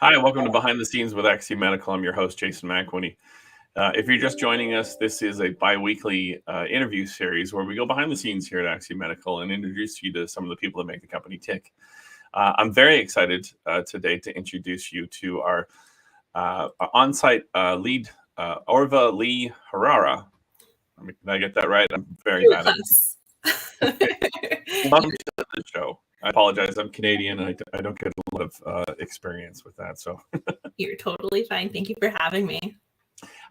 Hi, welcome to Behind the Scenes with Axiom Medical. I'm your host, Jason McWhinney. If you're just joining us, this is a bi-weekly interview series where we go behind the scenes here at Axiom Medical and introduce you to some of the people that make the company tick. I'm very excited today to introduce you to our on-site lead, Orva-Lee Herrera. Did I get that right? I'm very bad at it. Welcome to the show. I apologize. I'm Canadian. And I don't get a lot of experience with that. So you're totally fine. Thank you for having me.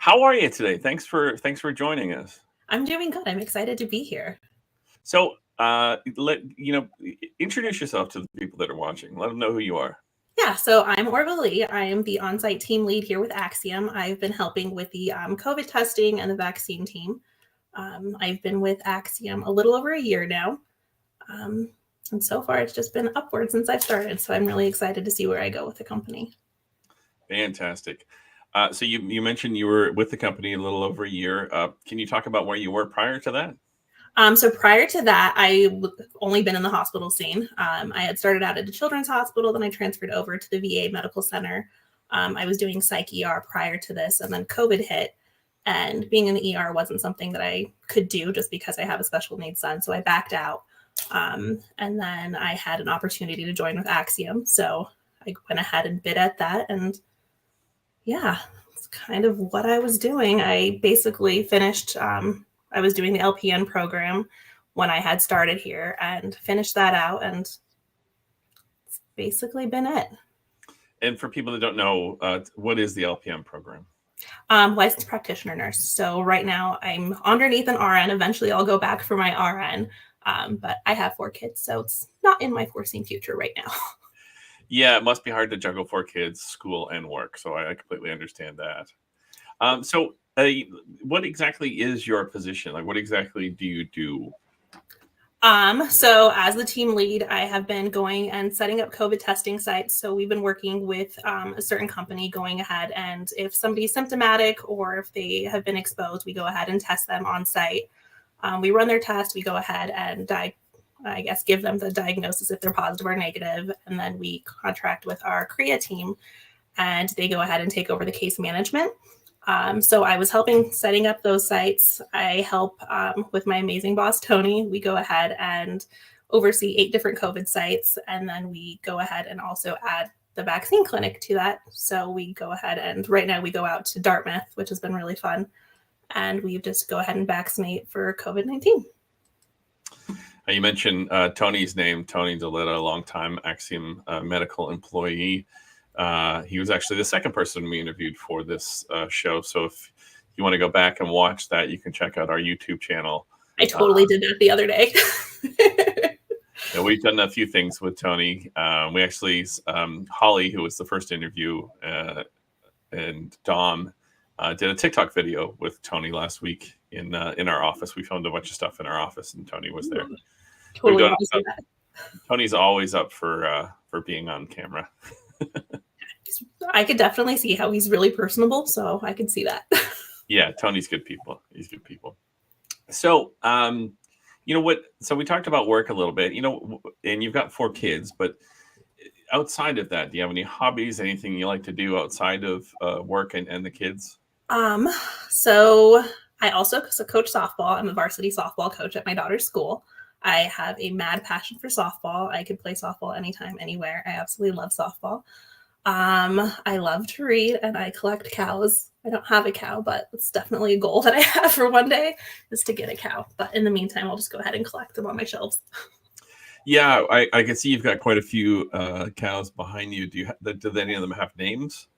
How are you today? Thanks for joining us. I'm doing good. I'm excited to be here. So, introduce yourself to the people that are watching. Let them know who you are. Yeah, so I'm Orva-Lee. I am the on-site team lead here with Axiom. I've been helping with the COVID testing and the vaccine team. I've been with Axiom a little over a year now. And so far, it's just been upward since I've started. So I'm really excited to see where I go with the company. Fantastic. So you mentioned you were with the company a little over a year. Can you talk about where you were prior to that? So prior to that, I've only been in the hospital scene. I had started out at a children's hospital, then I transferred over to the VA Medical Center. I was doing psych ER prior to this, and then COVID hit. And being in the ER wasn't something that I could do just because I have a special needs son. So I backed out. And then I had an opportunity to join with Axiom. So I went ahead and bid at that. And yeah, it's kind of what I was doing. I basically finished, I was doing the LPN program when I had started here and finished that out. And it's basically been it. And for people that don't know, what is the LPM program? Licensed practitioner nurse. So right now I'm underneath an RN. Eventually I'll go back for my RN. But I have 4 kids, so it's not in my foreseen future right now. Yeah, it must be hard to juggle 4 kids, school, and work. So I completely understand that. What exactly is your position? Like, what exactly do you do? So as the team lead, I have been going and setting up COVID testing sites. So we've been working with a certain company going ahead. And if somebody's symptomatic or if they have been exposed, we go ahead and test them on site. We run their test, we go ahead and give them the diagnosis if they're positive or negative. And then we contract with our CREA team and they go ahead and take over the case management. So I was helping setting up those sites. I help with my amazing boss, Tony. We go ahead and oversee 8 different COVID sites. And then we go ahead and also add the vaccine clinic to that. So we go ahead and right now we go out to Dartmouth, which has been really fun. And we just go ahead and vaccinate for COVID-19. You mentioned Tony's name, Tony DeLitta, a long-time Axiom medical employee. He was actually the second person we interviewed for this show. So if you want to go back and watch that, you can check out our YouTube channel. I totally did that the other day. Yeah, we've done a few things with Tony. We actually, Holly, who was the first interview, and Dom, did a TikTok video with Tony last week in our office. We filmed a bunch of stuff in our office, and Tony was there. Totally. Tony's always up for being on camera. I could definitely see how he's really personable, so I can see that. Yeah, Tony's good people. He's good people. So, so we talked about work a little bit, and you've got 4 kids, but outside of that, do you have any hobbies, anything you like to do outside of work and the kids? So I also coach softball. I'm a varsity softball coach at my daughter's school. I have a mad passion for softball. I could play softball anytime, anywhere. I absolutely love softball. I love to read and I collect cows. I don't have a cow, but it's definitely a goal that I have for one day is to get a cow. But in the meantime, I'll just go ahead and collect them on my shelves. Yeah, I can see you've got quite a few cows behind you. Do any of them have names?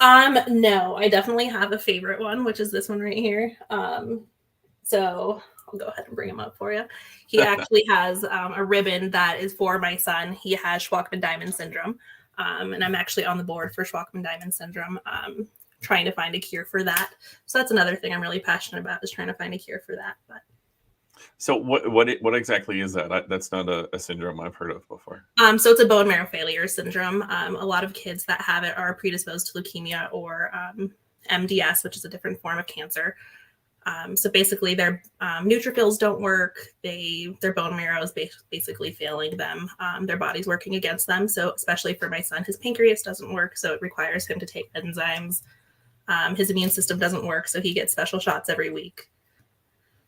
No, I definitely have a favorite one, which is this one right here. So I'll go ahead and bring him up for you. He actually has a ribbon that is for my son. He has Schwalken syndrome. And I'm actually on the board for Schwalken syndrome, trying to find a cure for that. So that's another thing I'm really passionate about is trying to find a cure for that. But so what exactly is that? That's not a syndrome I've heard of before. So it's a bone marrow failure syndrome. A lot of kids that have it are predisposed to leukemia or MDS, which is a different form of cancer. So basically their neutrophils don't work. Their bone marrow is basically failing them. Their body's working against them. So especially for my son, his pancreas doesn't work. So it requires him to take enzymes. His immune system doesn't work. So he gets special shots every week.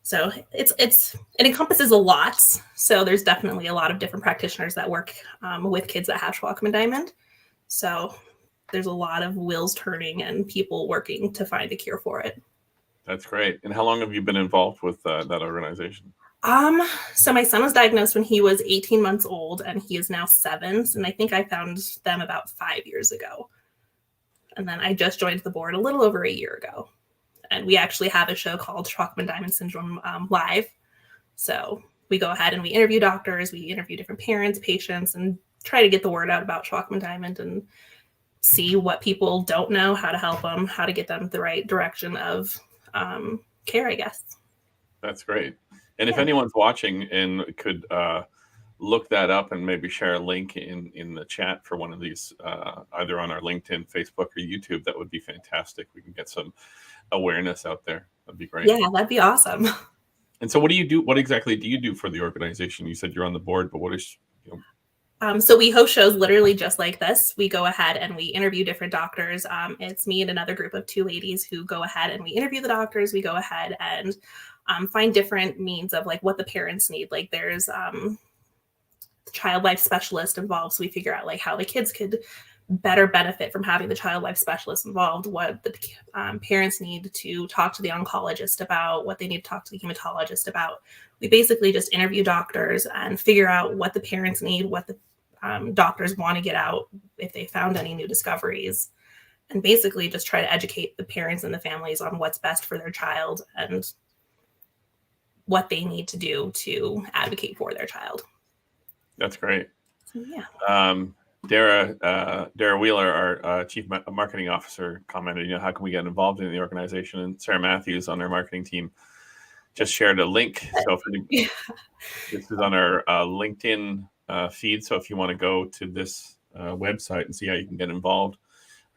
So it encompasses a lot. So there's definitely a lot of different practitioners that work with kids that have Schwalken-Diamond. So there's a lot of wheels turning and people working to find a cure for it. That's great. And how long have you been involved with that organization? So my son was diagnosed when he was 18 months old, and he is now 7. And I think I found them about 5 years ago. And then I just joined the board a little over a year ago. And we actually have a show called Schwalken-Diamond Syndrome Live. So we go ahead and we interview doctors, we interview different parents, patients, and try to get the word out about Schwalken-Diamond and see what people don't know, how to help them, how to get them the right direction of care, I guess. That's great. And if anyone's watching and could look that up and maybe share a link in the chat for one of these, either on our LinkedIn, Facebook, or YouTube, that would be fantastic. We can get some awareness out there. That'd be great. Yeah, that'd be awesome. And so what do you do? What exactly do you do for the organization? You said you're on the board, but what is, So we host shows literally just like this. We go ahead and we interview different doctors. It's me and another group of 2 ladies who go ahead and we interview the doctors. We go ahead and find different means of like what the parents need. Like there's the child life specialist involved. So we figure out like how the kids could better benefit from having the child life specialist involved, what the parents need to talk to the oncologist about, what they need to talk to the hematologist about. We basically just interview doctors and figure out what the parents need, what the doctors want to get out if they found any new discoveries, and basically just try to educate the parents and the families on what's best for their child and what they need to do to advocate for their child. That's great. So, yeah. Dara Wheeler, our chief marketing officer, commented, how can we get involved in the organization? And Sarah Matthews on our marketing team just shared a link. So this is on our LinkedIn feed. So if you want to go to this website and see how you can get involved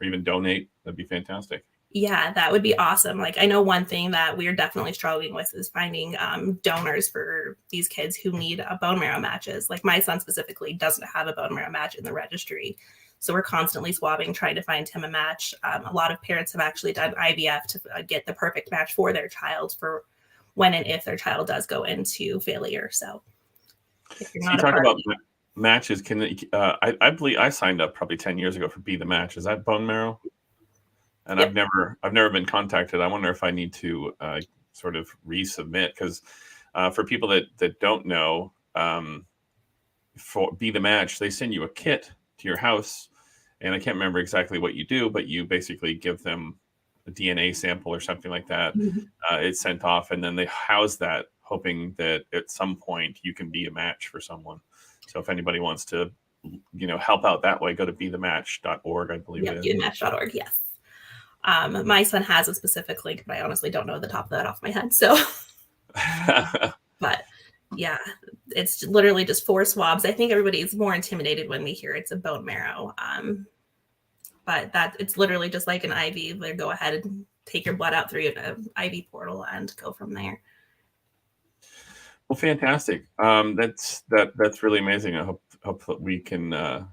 or even donate, that'd be fantastic. Yeah, that would be awesome. Like, I know one thing that we're definitely struggling with is finding donors for these kids who need bone marrow matches. Like my son specifically doesn't have a bone marrow match in the registry. So we're constantly swabbing, trying to find him a match. A lot of parents have actually done IVF to get the perfect match for their child for when and if their child does go into failure. So if you're not talk about matches, I believe I signed up probably 10 years ago for Be the Match. Is that bone marrow? And Yep. I've never been contacted. I wonder if I need to sort of resubmit, because for people that don't know, for Be the Match, they send you a kit to your house, and I can't remember exactly what you do, but you basically give them a DNA sample or something like that. Mm-hmm. It's sent off, and then they house that, hoping that at some point you can be a match for someone. So if anybody wants to, help out that way, go to bethematch.org, I believe it is. Bethematch.org, yes. My son has a specific link, but I honestly don't know the top of that off my head. So, but yeah, it's literally just 4 swabs. I think everybody's more intimidated when they hear it's a bone marrow. But it's literally just like an IV. They go ahead and take your blood out through an IV portal and go from there. Well, fantastic. That's really amazing. I hope that we can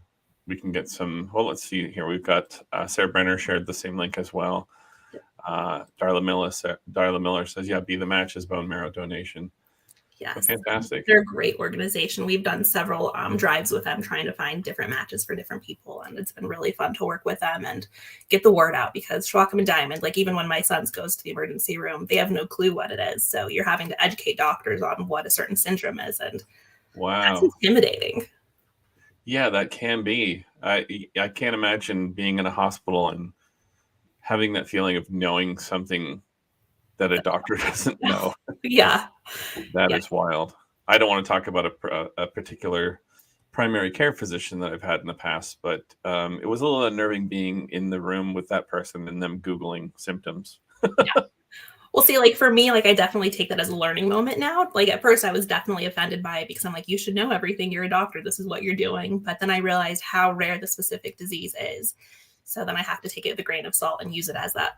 get some. Well, let's see here. We've got Sarah Brenner shared the same link as well. Darla Miller says, "Yeah, Be the Match's bone marrow donation." Yes, fantastic. They're a great organization. We've done several drives with them, trying to find different matches for different people, and it's been really fun to work with them and get the word out. Because Schwalken-Diamond, like even when my son goes to the emergency room, they have no clue what it is. So you're having to educate doctors on what a certain syndrome is, and that's intimidating. Yeah, that can be. I can't imagine being in a hospital and having that feeling of knowing something that a doctor doesn't know. Yeah. That is wild. I don't want to talk about a particular primary care physician that I've had in the past, but it was a little unnerving being in the room with that person and them Googling symptoms. Yeah. Well, see, like for me, like I definitely take that as a learning moment now. Like at first I was definitely offended by it because I'm like, you should know everything. You're a doctor. This is what you're doing. But then I realized how rare the specific disease is. So then I have to take it with a grain of salt and use it as that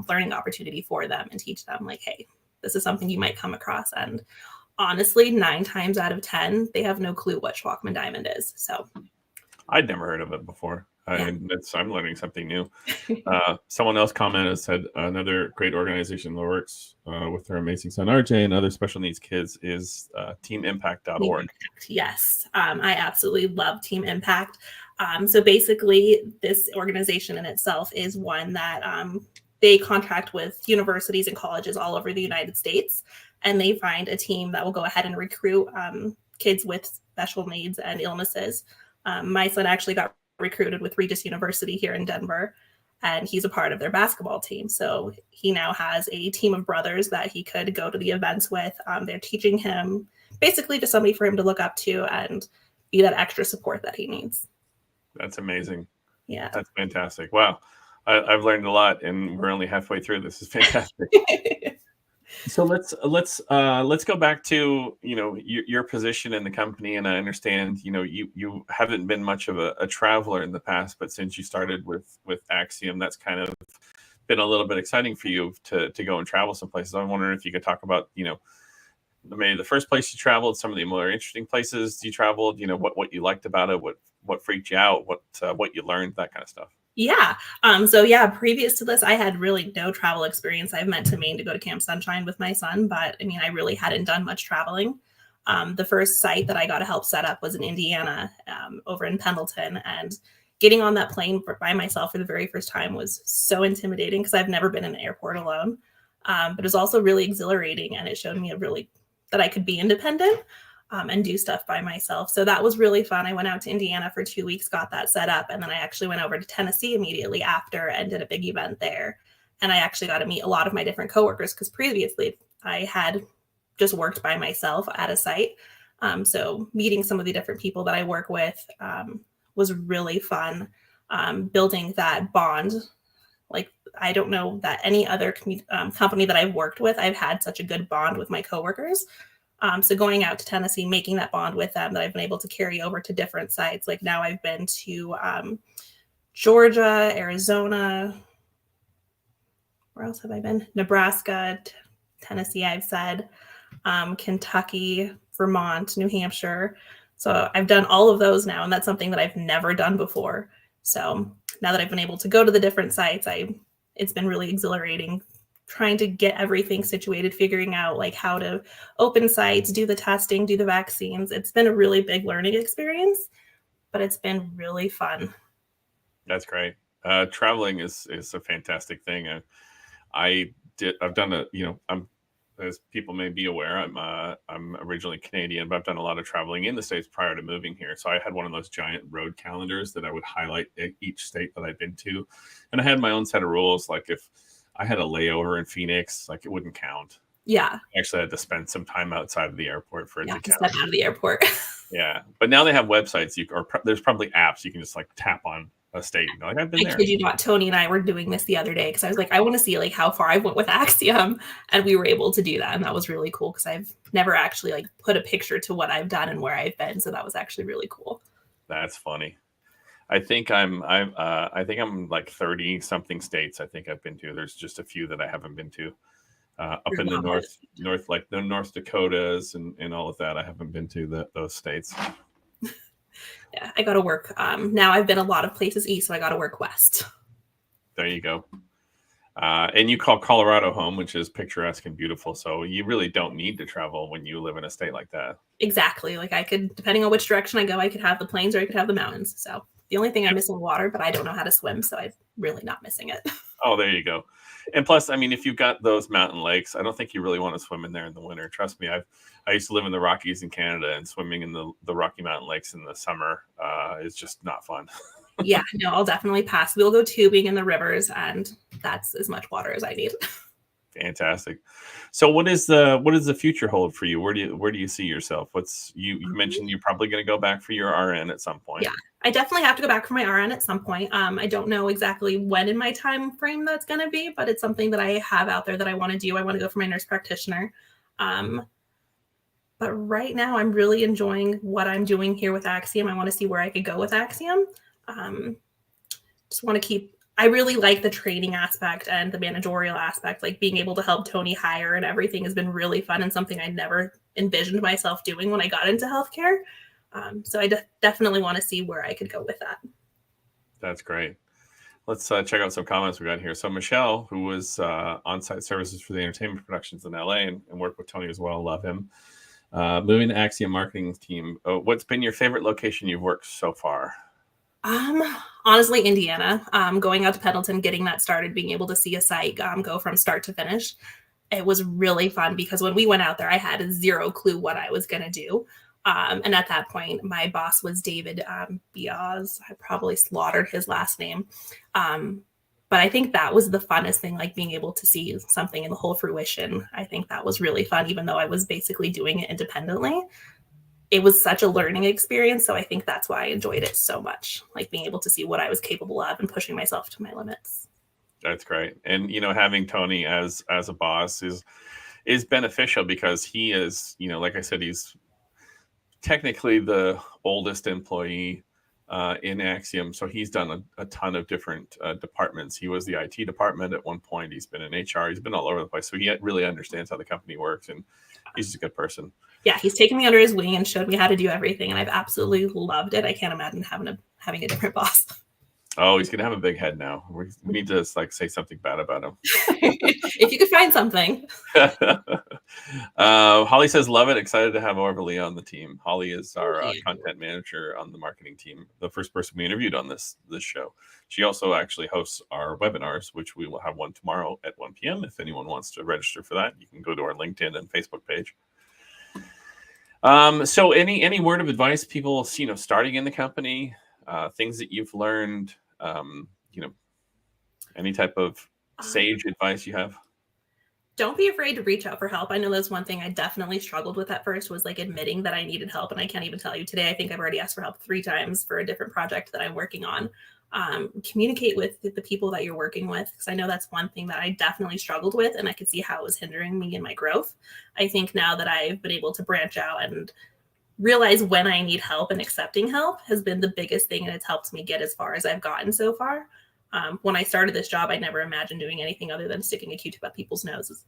learning opportunity for them and teach them like, hey, this is something you might come across. And honestly, 9 times out of 10, they have no clue what Schwalken diamond is. So I'd never heard of it before. Yeah. I'm learning something new. Someone else commented, said another great organization that works with their amazing son RJ and other special needs kids is teamimpact.org. Yes, I absolutely love Team Impact. So basically, this organization in itself is one that they contract with universities and colleges all over the United States, and they find a team that will go ahead and recruit kids with special needs and illnesses. My son actually got recruited with Regis University here in Denver, and he's a part of their basketball team. So he now has a team of brothers that he could go to the events with. They're teaching him basically just somebody for him to look up to and be that extra support that he needs. That's amazing. Yeah. That's fantastic. Wow. I've learned a lot, and we're only halfway through. This is fantastic. So let's go back to your position in the company, and I understand you haven't been much of a traveler in the past, but since you started with Axiom, that's kind of been a little bit exciting for you to go and travel some places. I'm wondering if you could talk about maybe the first place you traveled, some of the more interesting places you traveled, what you liked about it, what freaked you out, what you learned, that kind of stuff. Yeah. Previous to this, I had really no travel experience. I've meant to Maine to go to Camp Sunshine with my son, but I mean, I really hadn't done much traveling. The first site that I got to help set up was in Indiana, over in Pendleton, and getting on that plane by myself for the very first time was so intimidating because I've never been in an airport alone. But it was also really exhilarating, and it showed me that I could be independent. And do stuff by myself. So that was really fun. I went out to Indiana for 2 weeks, got that set up. And then I actually went over to Tennessee immediately after and did a big event there. And I actually got to meet a lot of my different coworkers because previously I had just worked by myself at a site. So meeting some of the different people that I work with was really fun. Building that bond. Like, I don't know that any other company that I've worked with, I've had such a good bond with my coworkers. So going out to Tennessee, making that bond with them that I've been able to carry over to different sites. Like now I've been to Georgia, Arizona. Where else have I been? Nebraska, Tennessee, I've said, Kentucky, Vermont, New Hampshire. So I've done all of those now, and that's something that I've never done before. So now that I've been able to go to the different sites, it's been really exhilarating trying to get everything situated, figuring out like how to open sites, do the testing, do the vaccines. It's been a really big learning experience, but it's been really fun. That's great. Traveling is a fantastic thing. I've done as people may be aware, I'm originally Canadian, but I've done a lot of traveling in the States prior to moving here. So I had one of those giant road calendars that I would highlight each state that I've been to. And I had my own set of rules. Like if I had a layover in Phoenix, like it wouldn't count. Yeah. I actually had to spend some time outside of the airport for it to count. Step out of the airport. Yeah. But now they have websites there's probably apps you can just like tap on a state. Like I've been there. I kid you not, Tony and I were doing this the other day because I was like, I want to see like how far I went with Axiom, and we were able to do that, and that was really cool because I've never actually like put a picture to what I've done and where I've been, so that was actually really cool. That's funny. I think I'm like 30 something states I think I've been to. There's just a few that I haven't been to. Up in the north, like the North Dakotas and all of that. I haven't been to those states. Yeah, I got to work. Now I've been a lot of places east, so I got to work west. There you go. And you call Colorado home, which is picturesque and beautiful. So you really don't need to travel when you live in a state like that. Exactly. Like I could, depending on which direction I go, I could have the plains or I could have the mountains. So the only thing I'm missing water, but I don't know how to swim, so I'm really not missing it. Oh, there you go. And plus, I mean, if you've got those mountain lakes, I don't think you really want to swim in there in the winter. Trust me, I used to live in the Rockies in Canada, and swimming in the Rocky Mountain lakes in the summer is just not fun. Yeah, no, I'll definitely pass. We'll go tubing in the rivers, and that's as much water as I need. Fantastic. So what is the future hold for you? Where do you see yourself? You mentioned you're probably going to go back for your RN at some point. Yeah, I definitely have to go back for my RN at some point. I don't know exactly when in my time frame that's going to be, but it's something that I have out there that I want to do. I want to go for my nurse practitioner. But right now I'm really enjoying what I'm doing here with Axiom. I want to see where I could go with Axiom. Just want to keep I really like the training aspect and the managerial aspect, like being able to help Tony hire and everything has been really fun and something I never envisioned myself doing when I got into healthcare. So I definitely want to see where I could go with that. That's great. Let's check out some comments we got here. So Michelle, who was on-site services for the entertainment productions in LA and worked with Tony as well, love him. Moving to Axiom marketing team. What's been your favorite location you've worked so far? Honestly, Indiana, going out to Pendleton, getting that started, being able to see a site go from start to finish. It was really fun because when we went out there, I had zero clue what I was going to do. And at that point, my boss was David Biaz. I probably slaughtered his last name. But I think that was the funnest thing, like being able to see something in the whole fruition. I think that was really fun, even though I was basically doing it independently. It was such a learning experience. So I think that's why I enjoyed it so much, like being able to see what I was capable of and pushing myself to my limits. That's great. And, having Tony as a boss is beneficial because he is, like I said, he's technically the oldest employee in Axiom. So he's done a ton of different departments. He was the IT department at one point. He's been in HR. He's been all over the place. So he really understands how the company works, and he's just a good person. Yeah, he's taken me under his wing and showed me how to do everything, and I've absolutely loved it. I can't imagine having a different boss. Oh, he's gonna have a big head now. We need to say something bad about him. If you could find something. Holly says, love it. Excited to have Orva-Lee on the team. Holly is our content manager on the marketing team, the first person we interviewed on this show. She also actually hosts our webinars, which we will have one tomorrow at 1 p.m. If anyone wants to register for that, you can go to our LinkedIn and Facebook page. So any word of advice, people, starting in the company, things that you've learned, any type of sage advice you have? Don't be afraid to reach out for help. I know that's one thing I definitely struggled with at first, was like admitting that I needed help. And I can't even tell you today, I think I've already asked for help 3 times for a different project that I'm working on. Communicate with the people that you're working with, because I know that's one thing that I definitely struggled with, and I could see how it was hindering me in my growth. I think now that I've been able to branch out and realize when I need help, and accepting help has been the biggest thing, and it's helped me get as far as I've gotten so far. When I started this job, I never imagined doing anything other than sticking a Q-tip up people's noses.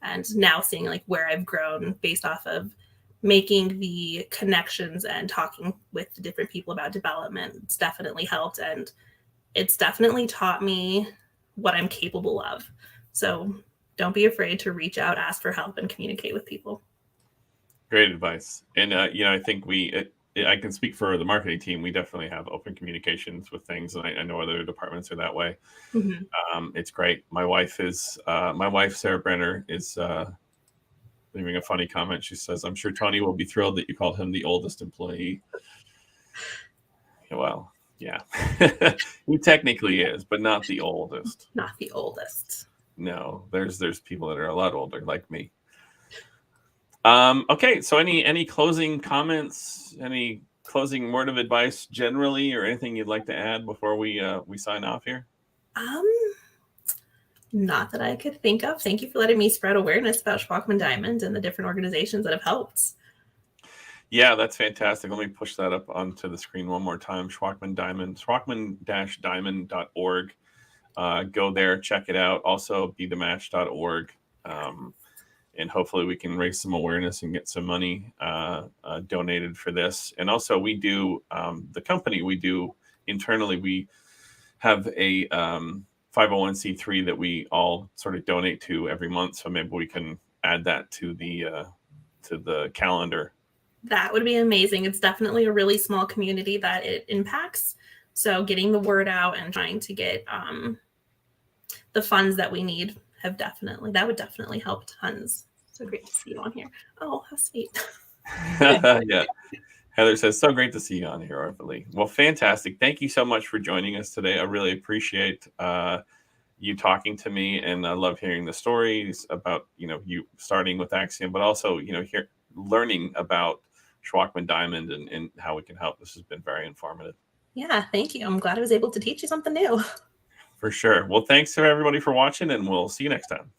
And now seeing like where I've grown based off of making the connections and talking with the different people about development, it's definitely helped. And it's definitely taught me what I'm capable of. So don't be afraid to reach out, ask for help, and communicate with people. Great advice. And, I think I can speak for the marketing team. We definitely have open communications with things, and I know other departments are that way. Mm-hmm. It's great. My wife, Sarah Brenner, is leaving a funny comment. She says, I'm sure Tony will be thrilled that you called him the oldest employee. Well, yeah, he technically is, but not the oldest. Not the oldest. No, there's people that are a lot older, like me. Okay, so any closing comments, any closing word of advice generally, or anything you'd like to add before we sign off here? Not that I could think of. Thank you for letting me spread awareness about Schwalken Diamond and the different organizations that have helped. Yeah, that's fantastic. Let me push that up onto the screen one more time. Schwalken Diamond, schwalken-diamond.org. Go there, check it out. Also, bethematch.org. And hopefully we can raise some awareness and get some money donated for this. And also we do, the company we do internally, we have a 501c3 that we all sort of donate to every month. So maybe we can add that to the calendar. That would be amazing. It's definitely a really small community that it impacts. So getting the word out and trying to get the funds that we need would definitely help tons. So great to see you on here. Oh, how sweet. Yeah. Heather says, so great to see you on here, Orva-Lee. Well, fantastic. Thank you so much for joining us today. I really appreciate you talking to me, and I love hearing the stories about, you starting with Axiom, but also, learning about Schwalken Diamond and how we can help. This has been very informative. Yeah, thank you. I'm glad I was able to teach you something new. For sure. Well, thanks to everybody for watching, and we'll see you next time.